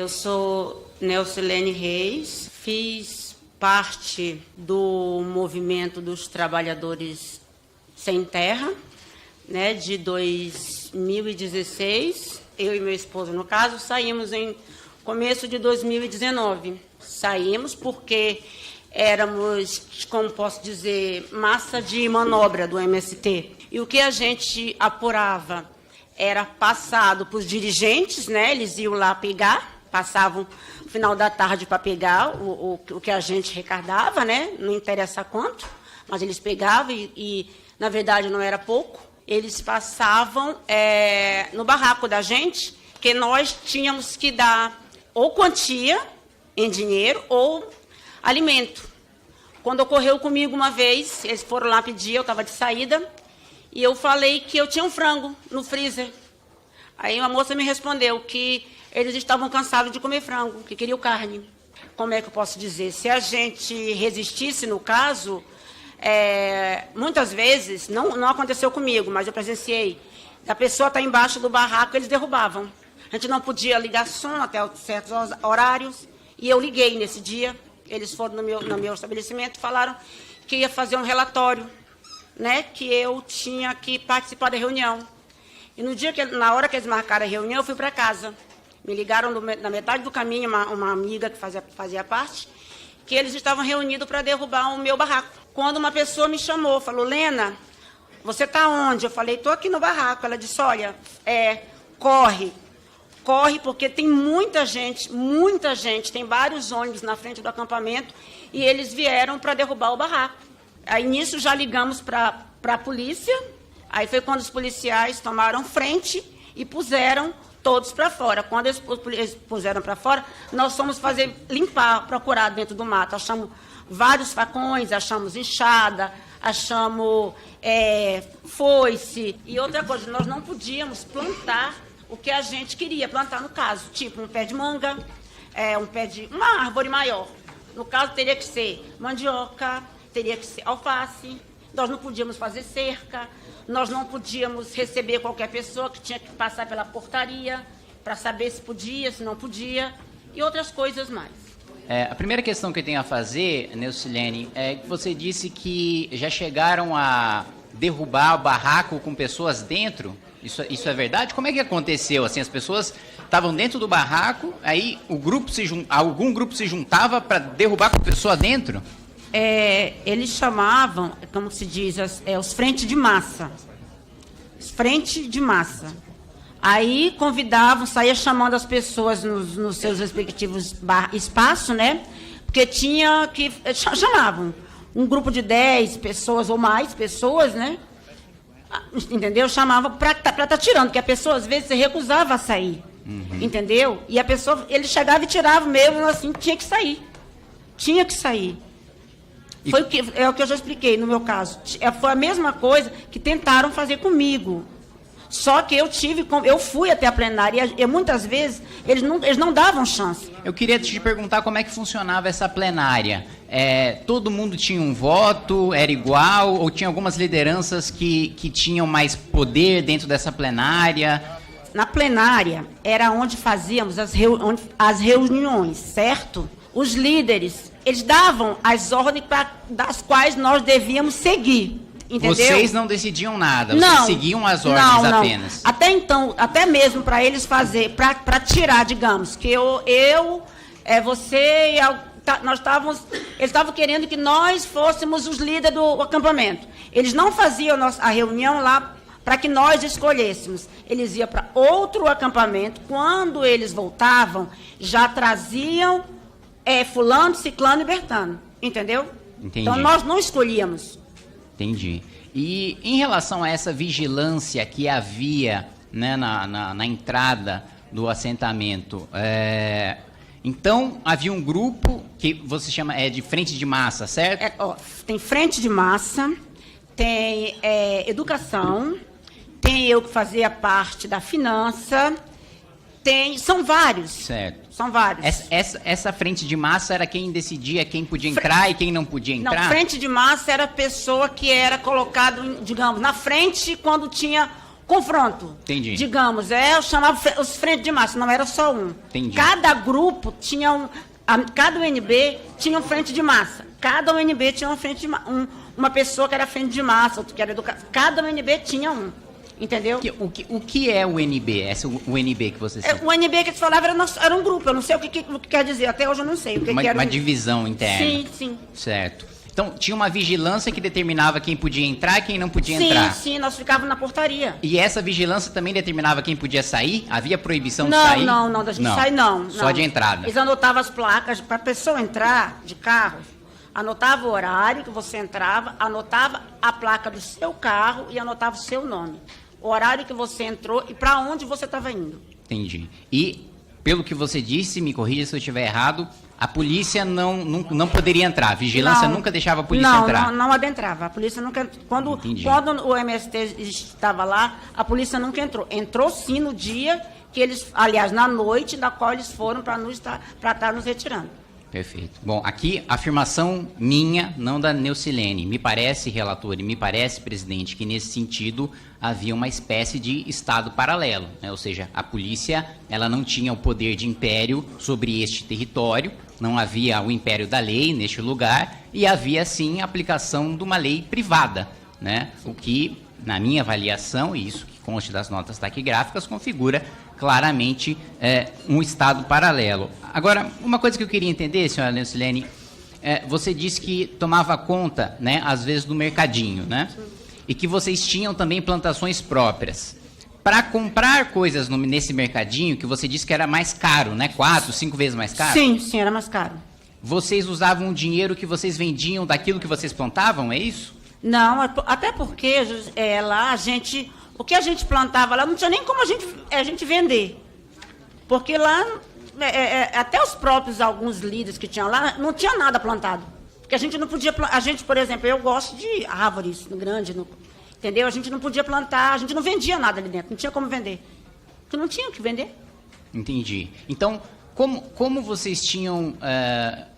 Eu sou Neucilene Reis, fiz parte do movimento dos trabalhadores sem terra, né, de 2016. Eu e meu esposo, no caso, saímos em começo de 2019. Saímos porque éramos, como posso dizer, massa de manobra do MST. E o que a gente apurava era passado para os dirigentes, né? Eles iam lá pegar, passavam no final da tarde para pegar o que a gente recardava, né? Não interessa quanto, mas eles pegavam e na verdade, não era pouco. Eles passavam no barraco da gente, que nós tínhamos que dar ou quantia em dinheiro ou alimento. Quando ocorreu comigo uma vez, eles foram lá pedir, eu estava de saída, e eu falei que eu tinha um frango no freezer. Aí uma moça me respondeu que eles estavam cansados de comer frango, que queriam carne. Como é que eu posso dizer? Se a gente resistisse, no caso, muitas vezes, não aconteceu comigo, mas eu presenciei, a pessoa está embaixo do barraco, eles derrubavam. A gente não podia ligar som até certos horários, e eu liguei nesse dia. Eles foram no meu estabelecimento e falaram que ia fazer um relatório, né, que eu tinha que participar da reunião. E na hora que eles marcaram a reunião, eu fui para casa. Me ligaram na metade do caminho, uma amiga que fazia parte, que eles estavam reunidos para derrubar o meu barraco. Quando uma pessoa me chamou, falou, Lena, você está onde? Eu falei, estou aqui no barraco. Ela disse, olha, corre, porque tem muita gente, tem vários ônibus na frente do acampamento e eles vieram para derrubar o barraco. Aí, nisso, já ligamos para a polícia, aí foi quando os policiais tomaram frente e puseram todos para fora. Quando eles puseram para fora, nós fomos procurar dentro do mato. Achamos vários facões, achamos enxada, achamos foice. E outra coisa, nós não podíamos plantar o que a gente queria plantar, no caso, tipo um pé de manga, uma árvore maior. No caso, teria que ser mandioca, teria que ser alface, nós não podíamos fazer cerca, nós não podíamos receber qualquer pessoa que tinha que passar pela portaria para saber se podia, se não podia, e outras coisas mais. A primeira questão que eu tenho a fazer, Neucilene, é que você disse que já chegaram a derrubar o barraco com pessoas dentro. Isso é verdade? Como é que aconteceu? Assim, as pessoas estavam dentro do barraco, aí algum grupo se juntava para derrubar com a pessoa dentro? Eles chamavam, como se diz, os frentes de massa. Os frentes de massa. Aí convidavam, saía chamando as pessoas nos seus respectivos espaços, né? Porque tinha que... Chamavam um grupo de 10 pessoas ou mais pessoas, né? Entendeu? Chamava para estar tirando, porque a pessoa, às vezes, se recusava a sair. Uhum. Entendeu? E a pessoa, ele chegava e tirava mesmo, assim, tinha que sair. Tinha que sair. Foi o que eu já expliquei no meu caso. Foi a mesma coisa que tentaram fazer comigo. Só que eu fui até a plenária e muitas vezes eles não davam chance. Eu queria te perguntar como é que funcionava essa plenária. Todo mundo tinha um voto, era igual, ou tinha algumas lideranças que tinham mais poder dentro dessa plenária? Na plenária era onde fazíamos as reuniões, certo? Os líderes, eles davam as ordens das quais nós devíamos seguir. Entendeu? Vocês não decidiam nada, vocês seguiam as ordens apenas. Até então, até mesmo para eles para tirar, digamos, que você e eles estavam querendo que nós fôssemos os líderes do acampamento. Eles não faziam a reunião lá para que nós escolhêssemos. Eles iam para outro acampamento. Quando eles voltavam, já traziam fulano, ciclano e bertano. Entendeu? Entendi. Então, nós não escolhíamos. Entendi. E em relação a essa vigilância que havia, né, na entrada do assentamento, então havia um grupo que você chama de frente de massa, certo? Tem frente de massa, tem educação, tem eu que fazia parte da finança, são vários. Certo. São vários. Essa frente de massa era quem decidia quem podia entrar e quem não podia entrar? Não, frente de massa era a pessoa que era colocada, digamos, na frente quando tinha confronto. Entendi. Digamos, eu chamava os frentes de massa, não era só um. Entendi. Cada grupo tinha cada UNB tinha um frente de massa. Cada UNB tinha uma frente de uma pessoa que era frente de massa, outro que era educação. Cada UNB tinha um. Entendeu? O que é o UNB? Esse UNB que você cita? O UNB que você falava era um grupo. Eu não sei o que quer dizer. Até hoje eu não sei o que era. Uma divisão interna. Sim, sim. Certo. Então, tinha uma vigilância que determinava quem podia entrar e quem não podia entrar. Sim, nós ficávamos na portaria. E essa vigilância também determinava quem podia sair? Havia proibição de sair? Não, da gente sair não. Só de entrada. Eles anotavam as placas para a pessoa entrar de carro, anotava o horário que você entrava, anotava a placa do seu carro e anotava o seu nome. O horário que você entrou e para onde você estava indo. Entendi. E, pelo que você disse, me corrija se eu estiver errado, a polícia não poderia entrar, a vigilância nunca deixava a polícia entrar. Não adentrava. A polícia nunca. Quando o MST estava lá, a polícia nunca entrou. Entrou sim no dia que eles, aliás, na noite da qual eles foram para estar nos retirando. Perfeito. Bom, aqui, afirmação minha, não da Neucilene. Me parece, relator, e me parece, presidente, que nesse sentido havia uma espécie de estado paralelo, né? Ou seja, a polícia ela não tinha o poder de império sobre este território, não havia o império da lei neste lugar e havia, sim, a aplicação de uma lei privada, né? O que, na minha avaliação, e isso que consta das notas taquigráficas, configura claramente um estado paralelo. Agora, uma coisa que eu queria entender, senhora Neucilene, você disse que tomava conta, né, às vezes, do mercadinho, né? E que vocês tinham também plantações próprias. Para comprar coisas nesse mercadinho, que você disse que era mais caro, né? 4, 5 vezes mais caro? Sim, era mais caro. Vocês usavam o dinheiro que vocês vendiam daquilo que vocês plantavam, é isso? Não, até porque lá o que a gente plantava lá não tinha nem como a gente vender. Porque lá, até os próprios, alguns líderes que tinham lá, não tinha nada plantado. Porque a gente não podia, por exemplo, eu gosto de árvores grandes, entendeu? A gente não podia plantar, a gente não vendia nada ali dentro, não tinha como vender. Porque não tinha o que vender. Entendi. Então, como vocês tinham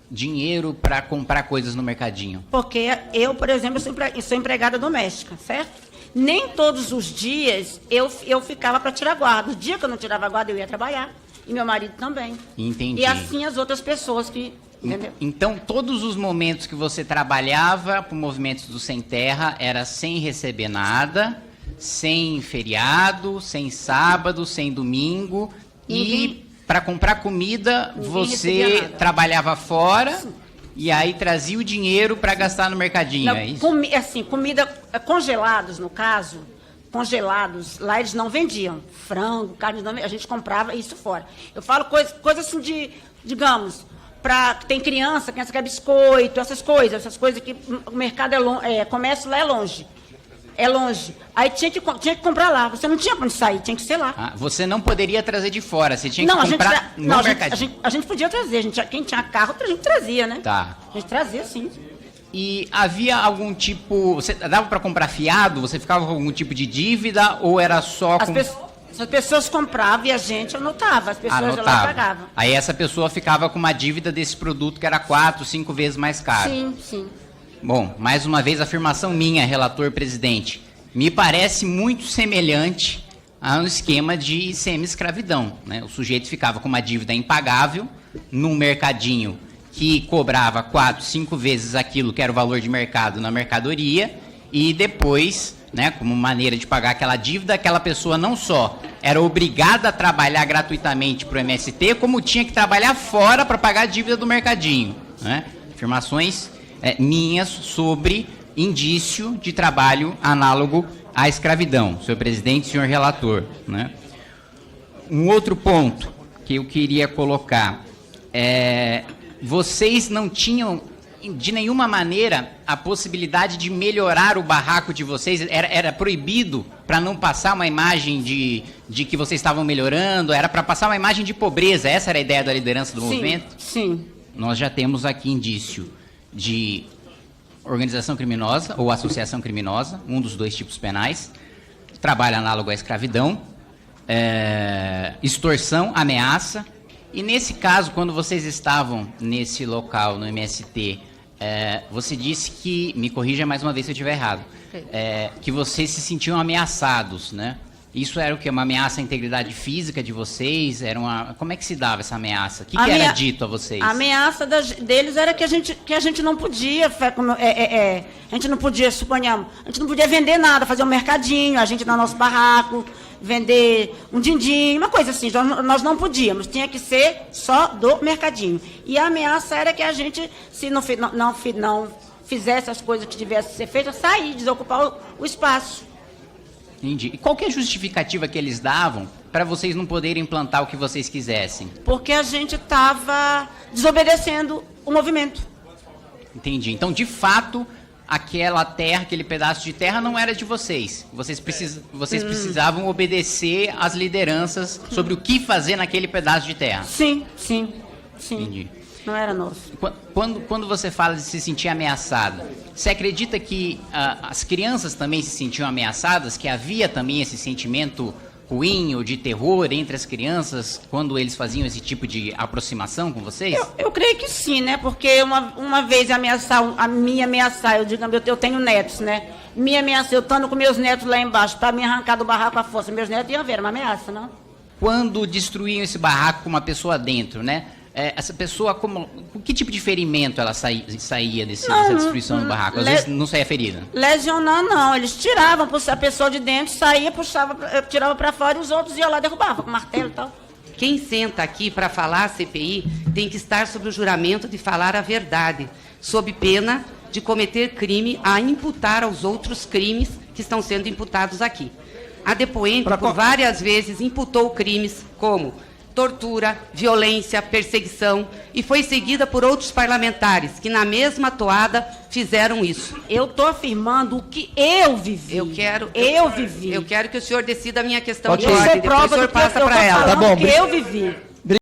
dinheiro para comprar coisas no mercadinho? Porque eu, por exemplo, sou empregada doméstica, certo? Nem todos os dias eu ficava para tirar guarda. No dia que eu não tirava guarda, eu ia trabalhar. E meu marido também. Entendi. E assim as outras pessoas que... Entendeu? Então, todos os momentos que você trabalhava para o Movimentos do Sem Terra era sem receber nada, sem feriado, sem sábado, sem domingo. E para comprar comida, você trabalhava fora... Sim. E aí trazia o dinheiro para gastar no mercadinho, não, é isso? Comida, congelados, no caso, lá eles não vendiam. Frango, carne, a gente comprava isso fora. Eu falo coisa assim de, digamos, tem criança que quer biscoito, essas coisas que o mercado comércio lá é longe. É longe. Aí tinha que comprar lá. Você não tinha para onde sair, tinha que ser lá. Você não poderia trazer de fora, você tinha que comprar no mercadinho. A gente podia trazer. Quem tinha carro, a gente trazia, né? Tá. A gente trazia, sim. E havia algum tipo... Você dava para comprar fiado? Você ficava com algum tipo de dívida ou era só... As pessoas compravam e a gente anotava. As pessoas lá pagavam. Aí essa pessoa ficava com uma dívida desse produto que era 4, 5 vezes mais caro. Sim, sim. Bom, mais uma vez, afirmação minha, relator presidente. Me parece muito semelhante a um esquema de semi-escravidão, né? O sujeito ficava com uma dívida impagável num mercadinho que cobrava 4, 5 vezes aquilo que era o valor de mercado na mercadoria e depois, né, como maneira de pagar aquela dívida, aquela pessoa não só era obrigada a trabalhar gratuitamente para o MST, como tinha que trabalhar fora para pagar a dívida do mercadinho, né? Afirmações minhas sobre indício de trabalho análogo à escravidão, senhor presidente, senhor relator, né? Um outro ponto que eu queria colocar vocês não tinham de nenhuma maneira a possibilidade de melhorar o barraco de vocês? Era proibido para não passar uma imagem de que vocês estavam melhorando? Era para passar uma imagem de pobreza? Essa era a ideia da liderança do movimento? Sim. Nós já temos aqui indício de organização criminosa ou associação criminosa, um dos dois tipos penais, trabalho análogo à escravidão, extorsão, ameaça. E nesse caso, quando vocês estavam nesse local, no MST, você disse que, me corrija mais uma vez se eu estiver errado, que vocês se sentiam ameaçados, né? Isso era o quê? Uma ameaça à integridade física de vocês? Como é que se dava essa ameaça? O que era dito a vocês? A ameaça deles era que a gente não podia, a gente não podia, suponhamos, a gente não podia vender nada, fazer um mercadinho, a gente no nosso barraco, vender um din-din, uma coisa assim, nós não podíamos, tinha que ser só do mercadinho. E a ameaça era que a gente, se não fizesse as coisas que tivessem que ser feitas, sair, desocupar o espaço. Entendi. E qual que é a justificativa que eles davam para vocês não poderem implantar o que vocês quisessem? Porque a gente estava desobedecendo o movimento. Entendi. Então, de fato, aquela terra, aquele pedaço de terra não era de vocês. Vocês precisavam obedecer às lideranças sobre o que fazer naquele pedaço de terra. Sim. Entendi. Não era nosso. Quando você fala de se sentir ameaçada, você acredita que as crianças também se sentiam ameaçadas? Que havia também esse sentimento ruim ou de terror entre as crianças quando eles faziam esse tipo de aproximação com vocês? Eu creio que sim, né? Porque uma vez me ameaçar, eu tenho netos, né? Me ameaçar, eu estando com meus netos lá embaixo, para me arrancar do barraco à força. Meus netos iam ver, uma ameaça, não? Quando destruíam esse barraco com uma pessoa dentro, né? Essa pessoa, com que tipo de ferimento ela saía dessa destruição do barraco? Às vezes não saía ferida. Lesionar, não. Eles tiravam a pessoa de dentro, saía, tirava para fora e os outros iam lá e derrubavam com martelo e tal. Quem senta aqui para falar a CPI tem que estar sob o juramento de falar a verdade, sob pena de cometer crime a imputar aos outros crimes que estão sendo imputados aqui. A depoente, por várias vezes, imputou crimes como tortura, violência, perseguição, e foi seguida por outros parlamentares que, na mesma toada, fizeram isso. Eu estou afirmando o que eu vivi. Eu quero que o senhor decida a minha questão de ordem, depois o senhor passa para ela. Tá bom. Que eu vivi.